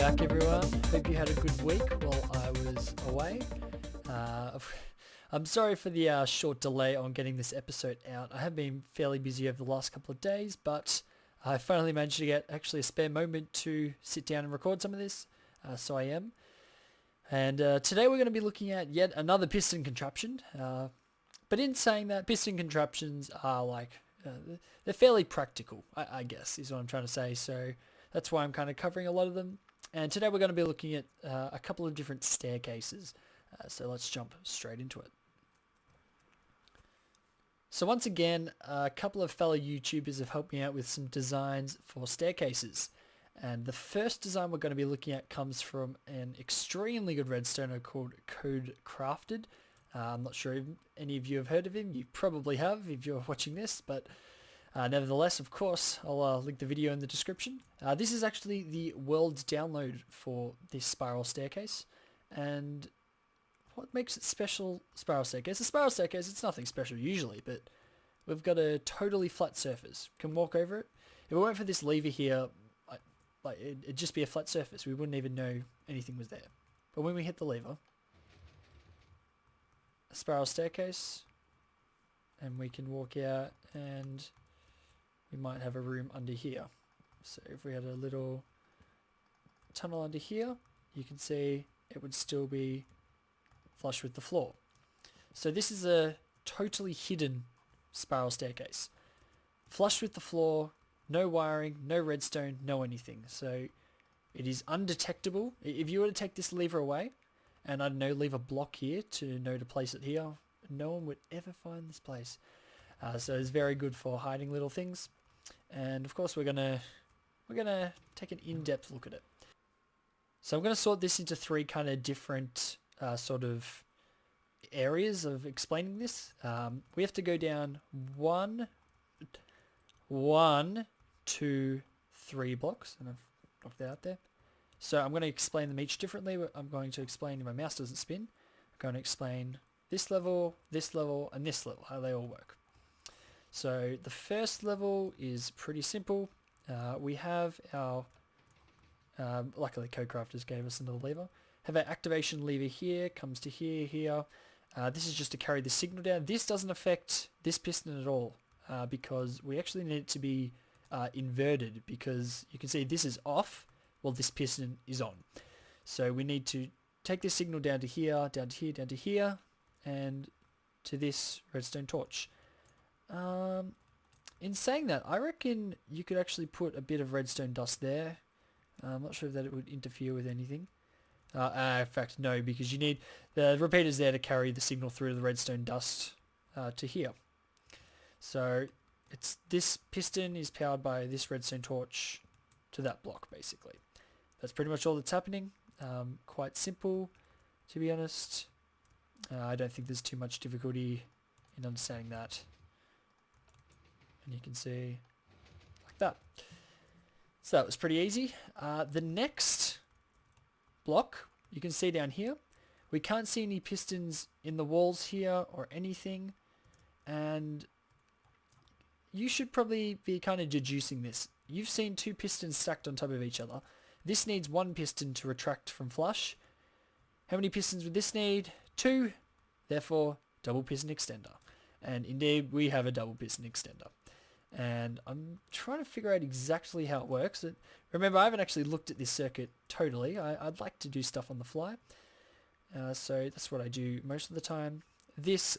back, everyone. Hope you had a good week while I was away. I'm sorry for the short delay on getting this episode out. I have been fairly busy over the last couple of days, but I finally managed to get actually a spare moment to sit down and record some of this, so I am. And today we're going to be looking at yet another piston contraption. But in saying that, piston contraptions are they're fairly practical, I guess, is what I'm trying to say. So that's why I'm kind of covering a lot of them. And today we're going to be looking at a couple of different staircases. So let's jump straight into it. So once again, a couple of fellow YouTubers have helped me out with some designs for staircases. And the first design we're going to be looking at comes from an extremely good redstoner called Code Crafted. I'm not sure if any of you have heard of him. You probably have if you're watching this, but nevertheless, of course, I'll link the video in the description. This is actually the world download for this spiral staircase. And what makes it special spiral staircase? A spiral staircase, it's nothing special usually, but we've got a totally flat surface. Can walk over it. If it weren't for this lever here, it'd just be a flat surface. We wouldn't even know anything was there. But when we hit the lever, a spiral staircase, and we can walk out, and we might have a room under here. So if we had a little tunnel under here, you can see it would still be flush with the floor. So this is a totally hidden spiral staircase. Flush with the floor, no wiring, no redstone, no anything. So it is undetectable. If you were to take this lever away, and I don't know, leave a block here to know to place it here, no one would ever find this place. So it's very good for hiding little things. And of course we're gonna take an in-depth look at it. So I'm gonna sort this into three kind of different sort of areas of explaining this. We have to go down one, two, three blocks, and I've knocked that out there. So I'm going to explain them each differently. I'm going to explain, if my mouse doesn't spin, I'm going to explain this level, and this level, how they all work. So the first level is pretty simple. We have our, luckily Codecrafters gave us another lever. Have our activation lever here, comes to here. This is just to carry the signal down. This doesn't affect this piston at all because we actually need it to be inverted, because you can see this is off while this piston is on. So we need to take this signal down to here, down to here, and to this redstone torch. In saying that, I reckon you could actually put a bit of redstone dust there. I'm not sure that it would interfere with anything. In fact, no, because you need the repeaters there to carry the signal through the redstone dust to here. So this piston is powered by this redstone torch to that block, basically. That's pretty much all that's happening. Quite simple, to be honest. I don't think there's too much difficulty in understanding that. And you can see like that. So that was pretty easy. The next block, you can see down here, we can't see any pistons in the walls here or anything, and you should probably be kind of deducing this. You've seen two pistons stacked on top of each other. This needs one piston to retract from flush. How many pistons would this need? Two. Therefore, double piston extender. And indeed, we have a double piston extender. And I'm trying to figure out exactly how it works. Remember, I haven't actually looked at this circuit totally. I'd like to do stuff on the fly. So that's what I do most of the time. This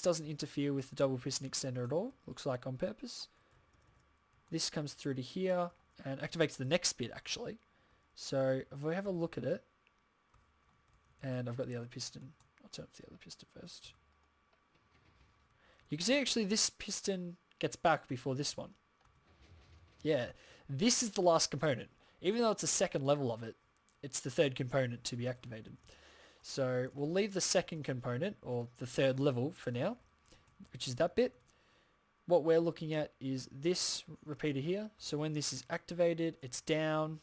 doesn't interfere with the double piston extender at all. Looks like on purpose. This comes through to here and activates the next bit, actually. So if we have a look at it, and I've got the other piston. I'll turn up the other piston first. You can see actually this piston gets back before this one. Yeah, this is the last component. Even though it's the second level of it, it's the third component to be activated. So we'll leave the second component, or the third level for now, which is that bit. What we're looking at is this repeater here. So when this is activated, it's down.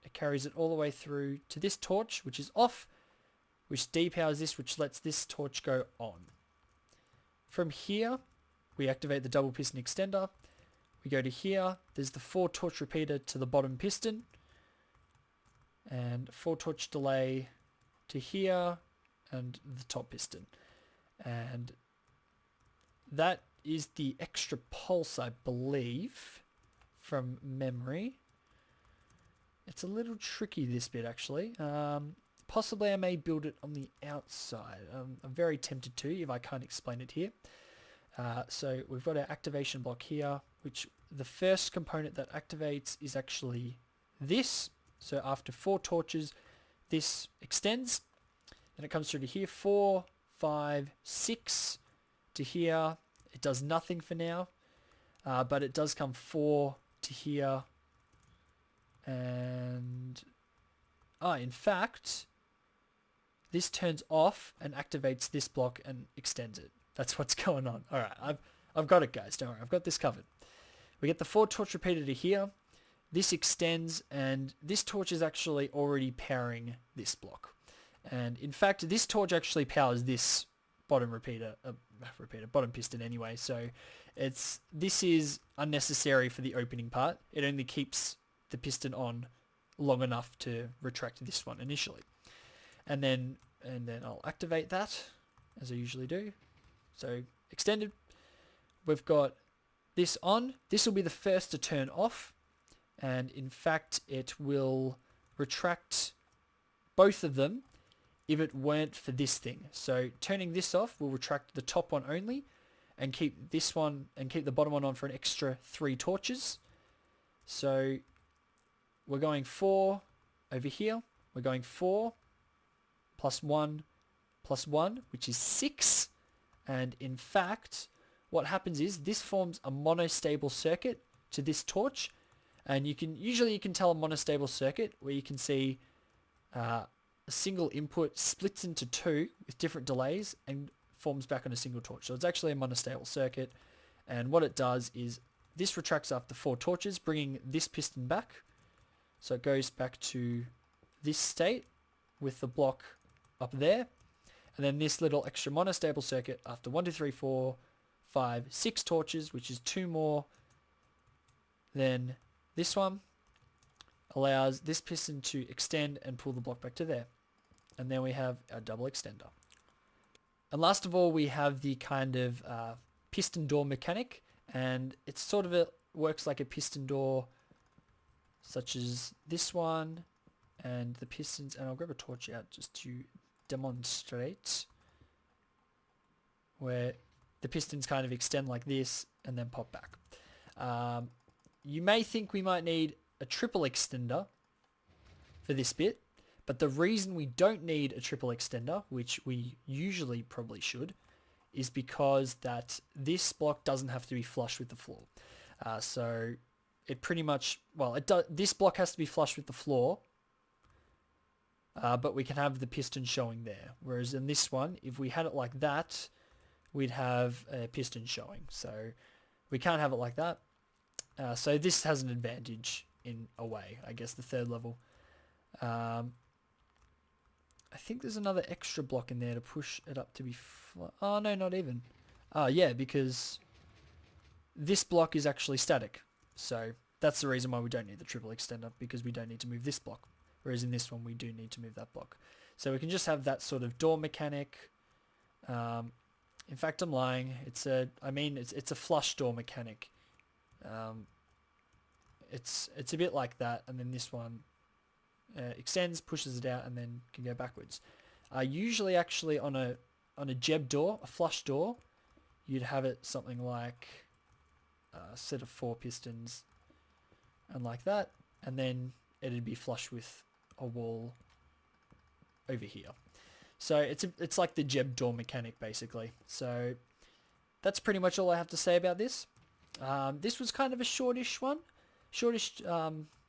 It carries it all the way through to this torch, which is off, which depowers this, which lets this torch go on. From here, we activate the double piston extender. We go to here. There's the 4 torch repeater to the bottom piston. and 4 torch delay to here and the top piston. And that is the extra pulse, I believe, from memory. It's a little tricky, this bit, actually. Possibly I may build it on the outside. I'm very tempted to if I can't explain it here. So we've got our activation block here, which the first component that activates is actually this. So after 4 torches, this extends, and it comes through to here, 4, 5, 6 to here. It does nothing for now, but it does come 4 to here, and in fact, this turns off and activates this block and extends it. That's what's going on. All right, I've got it, guys. Don't worry, I've got this covered. We get the 4 torch repeater to here. This extends, and this torch is actually already powering this block. And in fact, this torch actually powers this bottom bottom piston anyway. So this is unnecessary for the opening part. It only keeps the piston on long enough to retract this one initially. And then I'll activate that as I usually do. So extended. We've got this on. This will be the first to turn off. And in fact, it will retract both of them if it weren't for this thing. So turning this off will retract the top one only and keep this one and keep the bottom one on for an extra 3 torches. So we're going 4 over here. We're going 4 plus 1 plus 1, which is 6. And in fact, what happens is this forms a monostable circuit to this torch. And you can tell a monostable circuit where you can see a single input splits into 2 with different delays and forms back on a single torch. So it's actually a monostable circuit. And what it does is this retracts after 4 torches, bringing this piston back. So it goes back to this state with the block up there. And then this little extra monostable circuit after 1, 2, 3, 4, 5, 6 torches, which is 2 more than this one, allows this piston to extend and pull the block back to there. And then we have our double extender. And last of all, we have the kind of piston door mechanic. And it sort of works like a piston door such as this one and the pistons. And I'll grab a torch out just to demonstrate where the pistons kind of extend like this and then pop back. You may think we might need a triple extender for this bit, but the reason we don't need a triple extender, which we usually probably should, is because that this block doesn't have to be flush with the floor. So it pretty much, well, this block has to be flush with the floor, but we can have the piston showing there. Whereas in this one, if we had it like that, we'd have a piston showing. So we can't have it like that. So this has an advantage in a way, I guess, the third level. I think there's another extra block in there to push it up to be flat. Oh, no, not even. Yeah, because this block is actually static. So that's the reason why we don't need the triple extender, because we don't need to move this block. Whereas in this one, we do need to move that block. So we can just have that sort of door mechanic. In fact, I'm lying. It's a flush door mechanic. It's a bit like that, and then this one extends, pushes it out, and then can go backwards. Usually, actually, on a Jeb door, a flush door, you'd have it something like a set of 4 pistons, and like that, and then it'd be flush with a wall over here. So it's like the Jeb door mechanic, basically. So that's pretty much all I have to say about this. This was kind of a shortish one. Shortish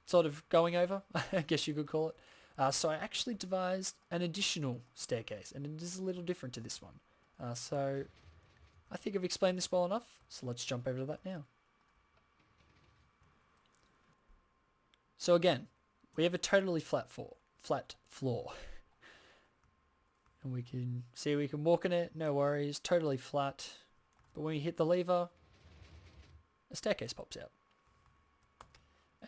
sort of going over, I guess you could call it. So I actually devised an additional staircase, and it is a little different to this one. So I think I've explained this well enough, so let's jump over to that now. So again, we have a totally flat floor. And we can see we can walk in it, no worries, totally flat. But when you hit the lever, a staircase pops out.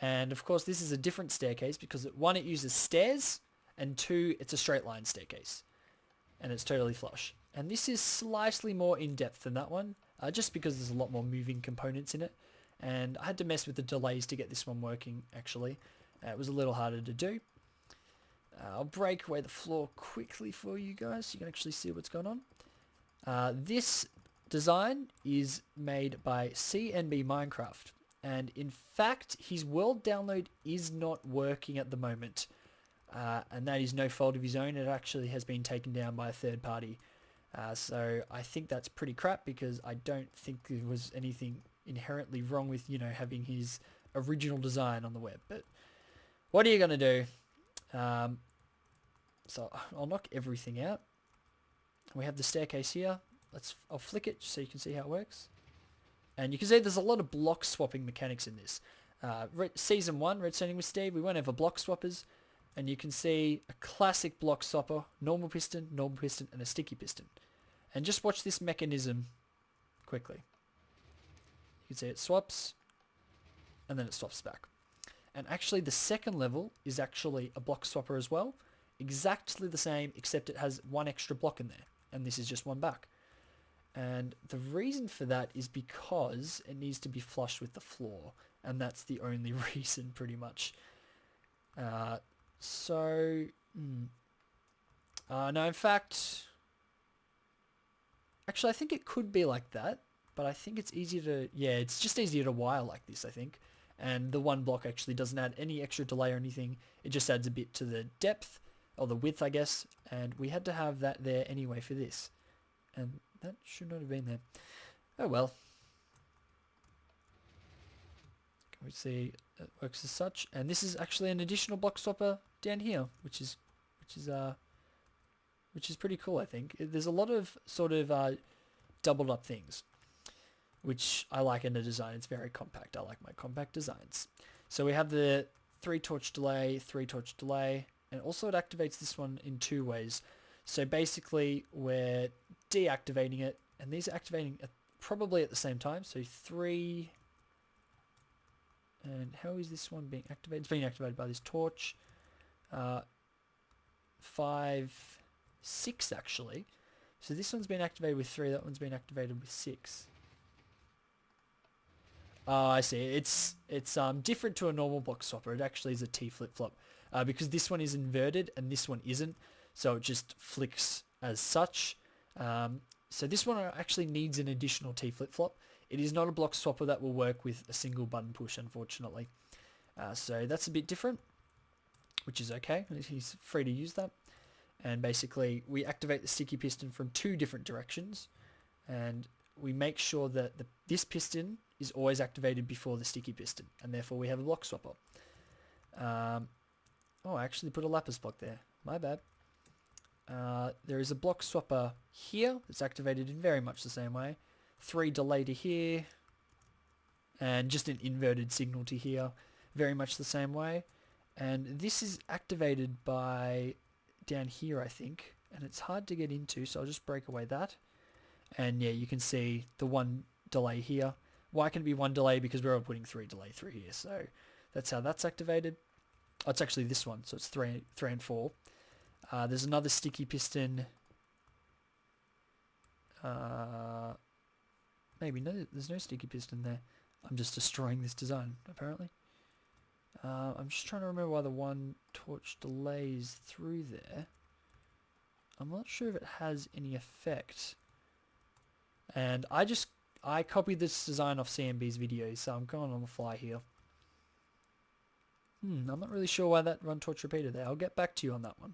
And of course, this is a different staircase because one, it uses stairs, and two, it's a straight line staircase. And it's totally flush. And this is slightly more in depth than that one, just because there's a lot more moving components in it. And I had to mess with the delays to get this one working, actually. It was a little harder to do. I'll break away the floor quickly for you guys so you can actually see what's going on. This design is made by CNB Minecraft. And in fact, his world download is not working at the moment. And that is no fault of his own. It actually has been taken down by a third party. So I think that's pretty crap because I don't think there was anything inherently wrong with, you know, having his original design on the web. But what are you going to do? So I'll knock everything out. We have the staircase here. I'll flick it so you can see how it works. And you can see there's a lot of block swapping mechanics in this. Season 1, Redstoning with Steve, we went over block swappers. And you can see a classic block swapper, normal piston, and a sticky piston. And just watch this mechanism quickly. You can see it swaps, and then it swaps back. And actually the second level is actually a block swapper as well. Exactly the same, except it has one extra block in there. And this is just one back. And the reason for that is because it needs to be flush with the floor. And that's the only reason, pretty much. No, in fact, actually, I think it could be like that, but I think it's easier to, it's just easier to wire like this, I think. And the one block actually doesn't add any extra delay or anything. It just adds a bit to the depth, or the width, I guess. And we had to have that there anyway for this. And that should not have been there. Oh well. Can we see it works as such? And this is actually an additional block swapper down here, which is pretty cool, I think. There's a lot of sort of doubled up things, which I like in a design. It's very compact. I like my compact designs. So we have the 3 torch delay, and also it activates this one in 2 ways. So basically we're deactivating it, and these are activating probably at the same time. So 3, and how is this one being activated? It's being activated by this torch. 5, 6 actually. So this one's been activated with 3, that one's been activated with 6. Oh, I see. It's different to a normal block swapper. It actually is a T flip-flop because this one is inverted and this one isn't. So it just flicks as such. So this one actually needs an additional T flip-flop. It is not a block swapper that will work with a single button push, unfortunately. So that's a bit different, which is okay. He's free to use that. And basically, we activate the sticky piston from 2 different directions. And we make sure that this piston is always activated before the sticky piston. And therefore, we have a block swapper. I actually put a lapis block there. My bad. There is a block swapper here that's activated in very much the same way. 3 delay to here. And just an inverted signal to here. Very much the same way. And this is activated by down here, I think. And it's hard to get into, so I'll just break away that. And yeah, you can see the 1 delay here. Why can it be 1 delay? Because we're all putting 3 delay through here. So that's how that's activated. Oh, it's actually this one. So it's 3 and 4. There's another sticky piston. Maybe no, there's no sticky piston there. I'm just destroying this design, apparently. I'm just trying to remember why the 1 torch delays through there. I'm not sure if it has any effect. And I copied this design off CMB's videos, so I'm going on the fly here. I'm not really sure why that 1 torch repeated there. I'll get back to you on that one.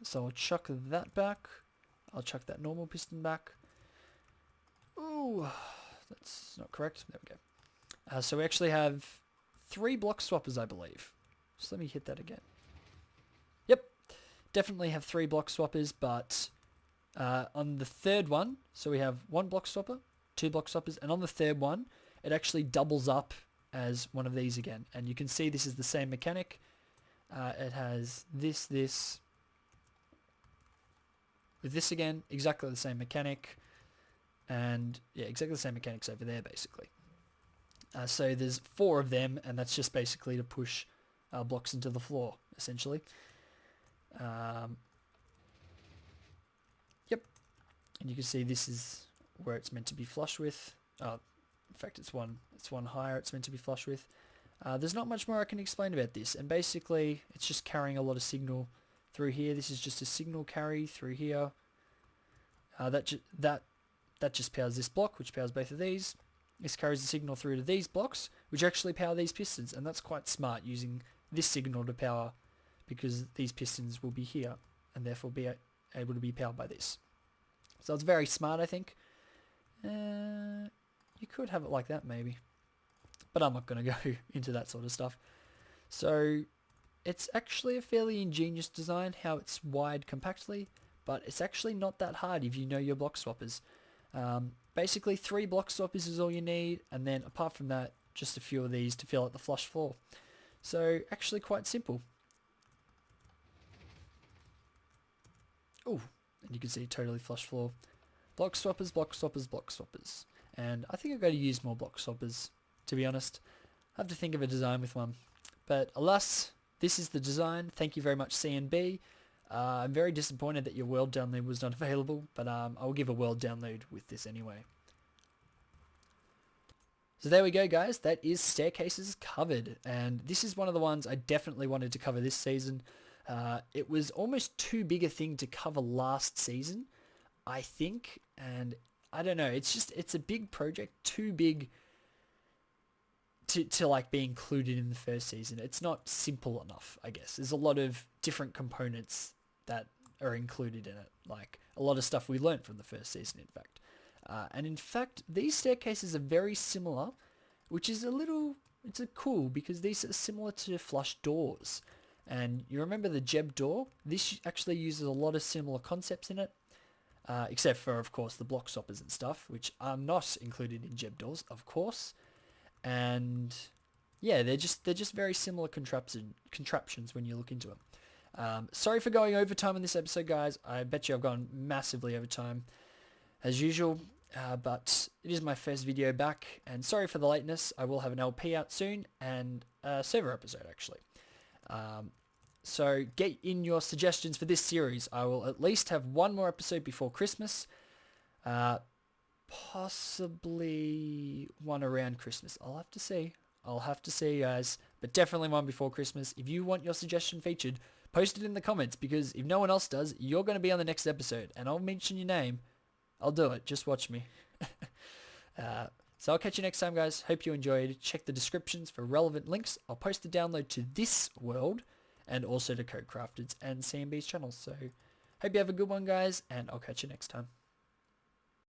So I'll chuck that back. I'll chuck that normal piston back. Ooh, that's not correct. There we go. So we actually have 3 block swappers, I believe. Just let me hit that again. Yep, definitely have 3 block swappers, but on the third one, so we have 1 block swapper, 2 block swappers, and on the third one, it actually doubles up as one of these again. And you can see this is the same mechanic. It has this, with this again, exactly the same mechanic. And yeah, exactly the same mechanics over there, basically. So there's 4 of them, and that's just basically to push blocks into the floor, essentially. Yep, and you can see this is where it's meant to be flush with. In fact, it's one higher. It's meant to be flush with. There's not much more I can explain about this, and basically it's just carrying a lot of signal through here. This is just a signal carry through here. That just powers this block, which powers both of these. This carries the signal through to these blocks, which actually power these pistons, and that's quite smart, using this signal to power, because these pistons will be here and therefore be able to be powered by this. So it's very smart, I think. You could have it like that maybe, but I'm not going to go into that sort of stuff. So it's actually a fairly ingenious design, how it's wired compactly, but it's actually not that hard if you know your block swappers. Basically 3 block swappers is all you need, and then apart from that, just a few of these to fill out the flush floor. So actually quite simple. Oh, and you can see totally flush floor. Block swappers, block swappers, block swappers. And I think I've got to use more block swappers, to be honest. I have to think of a design with one. But alas, this is the design. Thank you very much, CNB. I'm very disappointed that your world download was not available, but I'll give a world download with this anyway. So there we go, guys. That is staircases covered, and this is one of the ones I definitely wanted to cover this season. It was almost too big a thing to cover last season, I think, and I don't know. It's a big project, too big to like be included in the first season. It's not simple enough, I guess. There's a lot of different components that are included in it, like a lot of stuff we learned from the first season, in fact. And in fact, these staircases are very similar, which is it's cool, because these are similar to flush doors. And you remember the Jeb door? This actually uses a lot of similar concepts in it, except for, of course, the block stoppers and stuff, which are not included in Jeb doors, of course. And yeah, they're just very similar contraptions when you look into them. Sorry for going over time on this episode, guys. I bet you I've gone massively over time, as usual. But it is my first video back, and sorry for the lateness. I will have an LP out soon, and a server episode, actually. So get in your suggestions for this series. I will at least have one more episode before Christmas. Possibly one around Christmas. I'll have to see, guys. But definitely one before Christmas. If you want your suggestion featured, post it in the comments, because if no one else does, you're going to be on the next episode, and I'll mention your name. I'll do it. Just watch me. So I'll catch you next time, guys. Hope you enjoyed. Check the descriptions for relevant links. I'll post the download to this world and also to Codecrafted's and CMB's channels. So hope you have a good one, guys, and I'll catch you next time.